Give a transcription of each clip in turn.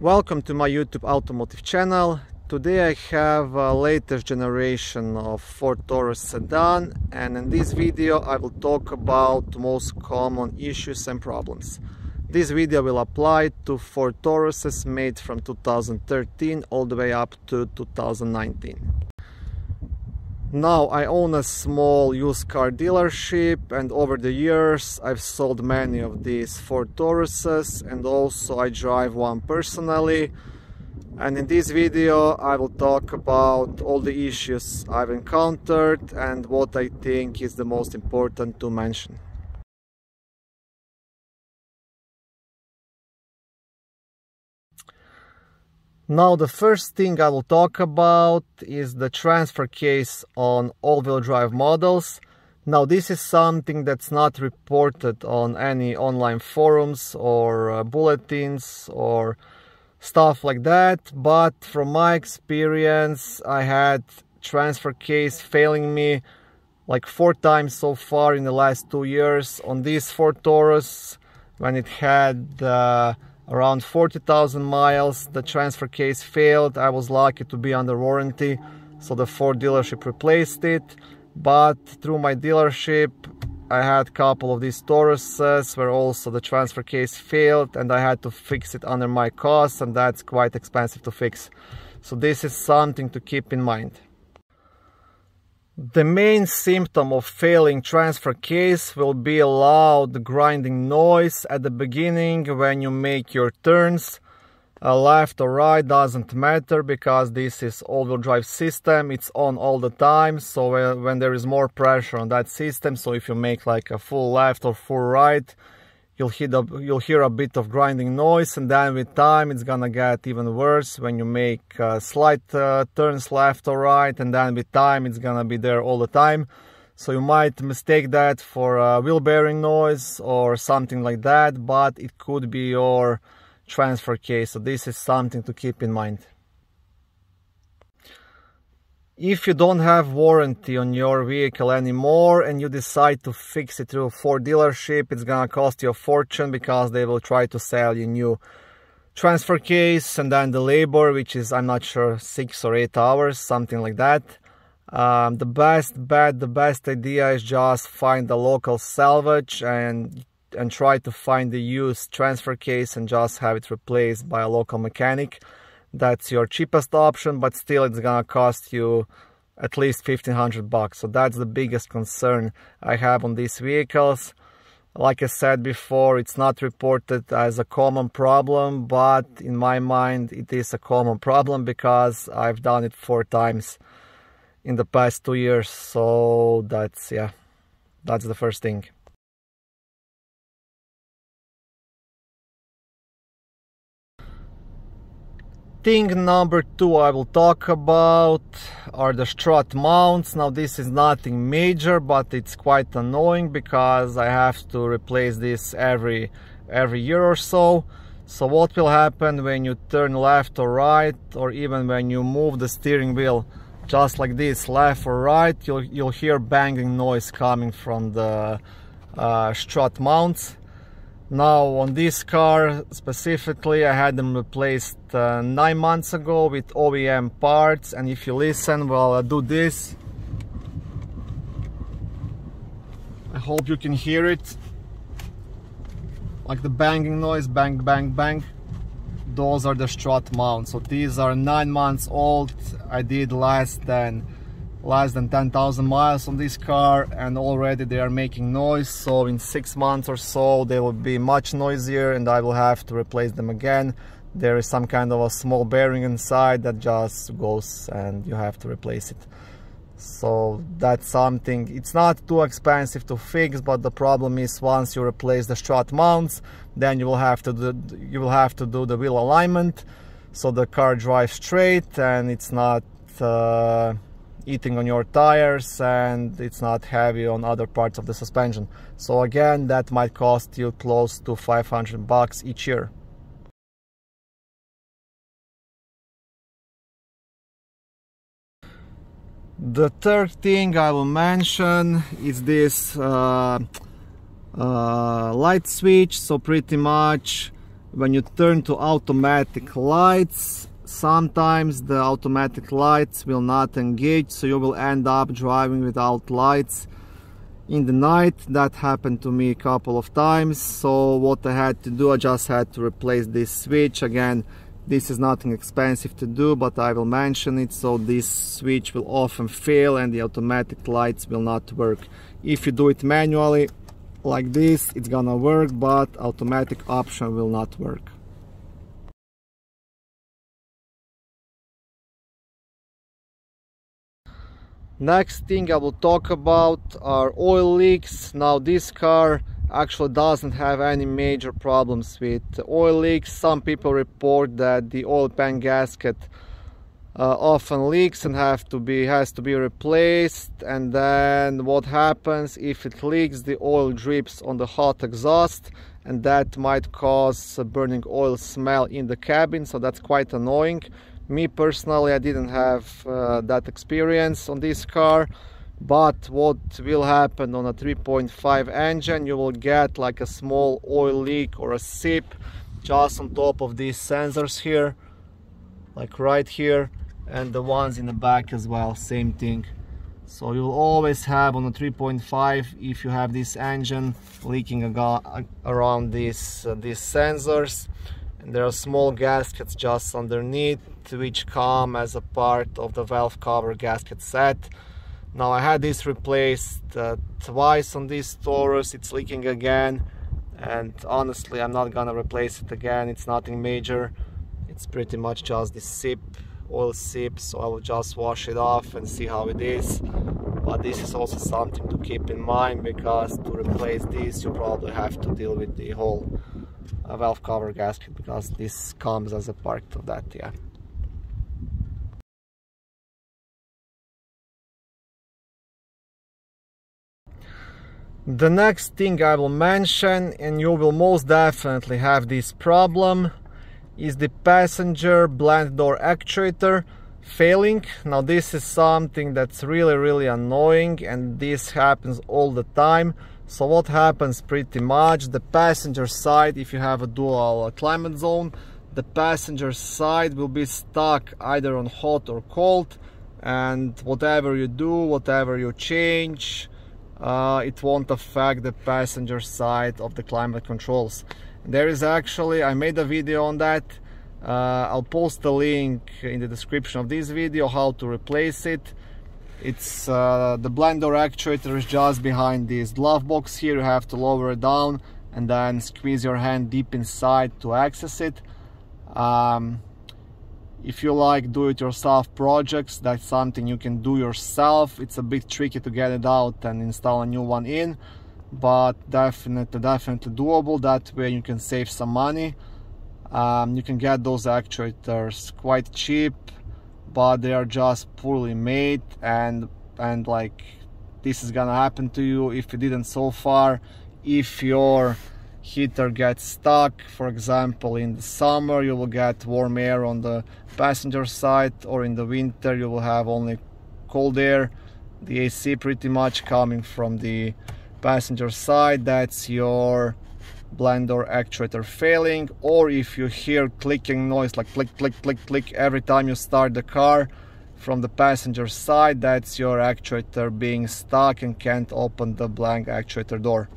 Welcome to my YouTube automotive channel. Today I have a latest generation of Ford Taurus sedan, and in this video I will talk about most common issues and problems. This video will apply to Ford Tauruses made from 2013 all the way up to 2019. Now I own a small used car dealership, and over the years I've sold many of these Ford Tauruses, and also I drive one personally. And in this video I will talk about all the issues I've encountered and what I think is the most important to mention. Now the first thing I will talk about is the transfer case on all-wheel drive models. Now this is something that's not reported on any online forums or bulletins or stuff like that, but from my experience I had transfer case failing me like 4 times so far in the last 2 years. On this Ford Taurus, when it had around 40,000 miles, the transfer case failed. I was lucky to be under warranty, so the Ford dealership replaced it. But through my dealership I had a couple of these Tauruses where also the transfer case failed, and I had to fix it under my cost, and that's quite expensive to fix. So this is something to keep in mind. The main symptom of failing transfer case will be a loud grinding noise at the beginning when you make your turns. Left or right doesn't matter, because this is all-wheel drive system, it's on all the time. So when there is more pressure on that system, so if you make like a full left or full right, you'll hear a bit of grinding noise, and then with time it's gonna get even worse when you make slight turns left or right, and then with time it's gonna be there all the time. So you might mistake that for a wheel bearing noise or something like that, but it could be your transfer case, so this is something to keep in mind. If you don't have warranty on your vehicle anymore and you decide to fix it through a Ford dealership, it's gonna cost you a fortune, because they will try to sell you new transfer case, and then the labor, which is, I'm not sure, 6 or 8 hours, something like that. The best idea is just find a local salvage and try to find the used transfer case and just have it replaced by a local mechanic. That's your cheapest option, but still it's gonna cost you at least 1,500 bucks. So that's the biggest concern I have on these vehicles. Like I said before, it's not reported as a common problem, but in my mind it is a common problem, because I've done it 4 times in the past 2 years. So that's the first thing. Thing number 2 I will talk about are the strut mounts. Now this is nothing major, but it's quite annoying, because I have to replace this every year or so. So what will happen when you turn left or right, or even when you move the steering wheel just like this, left or right, you'll hear banging noise coming from the strut mounts. Now on this car specifically, I had them replaced 9 months ago with OEM parts, and if you listen while I do this, I hope you can hear it, like the banging noise, bang bang bang. Those are the strut mounts. So these are 9 months old. I did less than 10,000 miles on this car, and already they are making noise. So in 6 months or so they will be much noisier, and I will have to replace them again. There is some kind of a small bearing inside that just goes, and you have to replace it. So that's something, it's not too expensive to fix, but the problem is once you replace the strut mounts, then you will have to do the wheel alignment, so the car drives straight and it's not eating on your tires, and it's not heavy on other parts of the suspension. So again, that might cost you close to 500 bucks each year. The third thing I will mention is this light switch. So pretty much when you turn to automatic lights, sometimes the automatic lights will not engage, so you will end up driving without lights in the night. That happened to me a couple of times. So what I had to do, I just had to replace this switch. Again, this is nothing expensive to do, but I will mention it. So this switch will often fail and the automatic lights will not work. If you do it manually like this, it's gonna work, but automatic option will not work. Next thing I will talk about are oil leaks. Now this car actually doesn't have any major problems with oil leaks. Some people report that the oil pan gasket often leaks and has to be replaced, and then what happens if it leaks, the oil drips on the hot exhaust, and that might cause a burning oil smell in the cabin, so that's quite annoying. Me personally, I didn't have that experience on this car, but what will happen on a 3.5 engine, you will get like a small oil leak or a sip just on top of these sensors here, like right here, and the ones in the back as well, same thing. So you'll always have on a 3.5, if you have this engine, leaking around these sensors. And there are small gaskets just underneath, which come as a part of the valve cover gasket set. Now I had this replaced twice on this Taurus. It's leaking again, and honestly I'm not gonna replace it again. It's nothing major. It's pretty much just this oil sip, so I will just wash it off and see how it is. But this is also something to keep in mind, because to replace this you probably have to deal with the whole valve cover gasket, because this comes as a part of that, yeah. The next thing I will mention, and you will most definitely have this problem, is the passenger blind door actuator failing. Now this is something that's really annoying, and this happens all the time. So what happens pretty much, the passenger side, if you have a dual climate zone, the passenger side will be stuck either on hot or cold, and whatever you do, whatever you change, it won't affect the passenger side of the climate controls. There is actually, I made a video on that. I'll post the link in the description of this video how to replace it. It's the blind door actuator is just behind this glove box here. You have to lower it down and then squeeze your hand deep inside to access it. If you like do-it-yourself projects, that's something you can do yourself. It's a bit tricky to get it out and install a new one in, but definitely doable. That way you can save some money. You can get those actuators quite cheap, but they are just poorly made, and like this is gonna happen to you if you didn't so far. If your heater gets stuck, for example in the summer, you will get warm air on the passenger side, or in the winter you will have only cold air, the AC pretty much coming from the passenger side. That's your blind door actuator failing. Or if you hear clicking noise, like click click click click every time you start the car from the passenger side, that's your actuator being stuck and can't open the blank actuator door.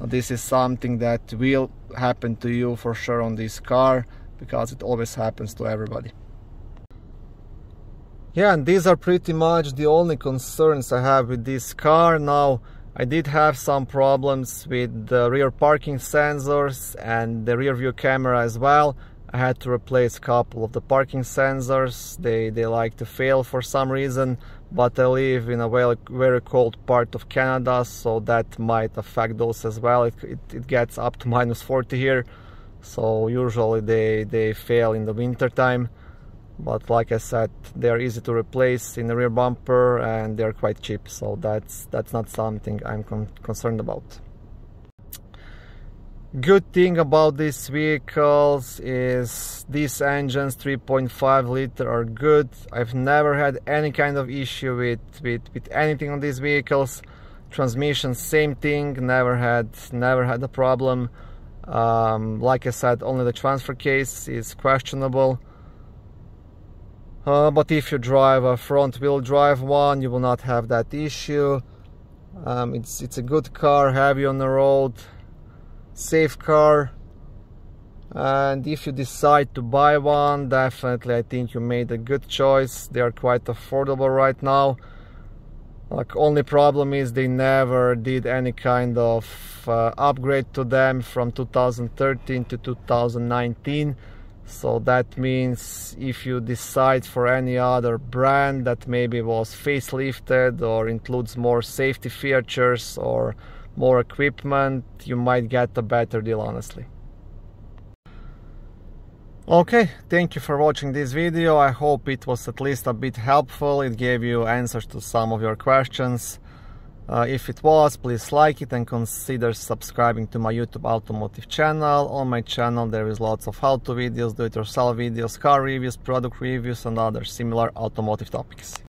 Now, this is something that will happen to you for sure on this car, because it always happens to everybody. Yeah, and these are pretty much the only concerns I have with this car. Now, I did have some problems with the rear parking sensors and the rear view camera as well. I had to replace a couple of the parking sensors. They like to fail for some reason, but I live in a very cold part of Canada, so that might affect those as well. It gets up to -40 here, so usually they fail in the winter time. But like I said, they're easy to replace in the rear bumper and they're quite cheap, so that's not something I'm concerned about. Good thing about these vehicles is these engines 3.5 liter are good. I've never had any kind of issue with anything on these vehicles. Transmission, same thing, never had a problem. Like I said, only the transfer case is questionable. But if you drive a front wheel drive one, you will not have that issue. It's a good car, heavy on the road, safe car. And if you decide to buy one, definitely I think you made a good choice. They are quite affordable right now. Like, only problem is they never did any kind of upgrade to them from 2013 to 2019. So that means if you decide for any other brand that maybe was facelifted or includes more safety features or more equipment, you might get a better deal, honestly. Okay, thank you for watching this video. I hope it was at least a bit helpful. It gave you answers to some of your questions. If it was, please like it and consider subscribing to my YouTube automotive channel. On my channel there is lots of how-to videos, do-it-yourself videos, car reviews, product reviews and other similar automotive topics.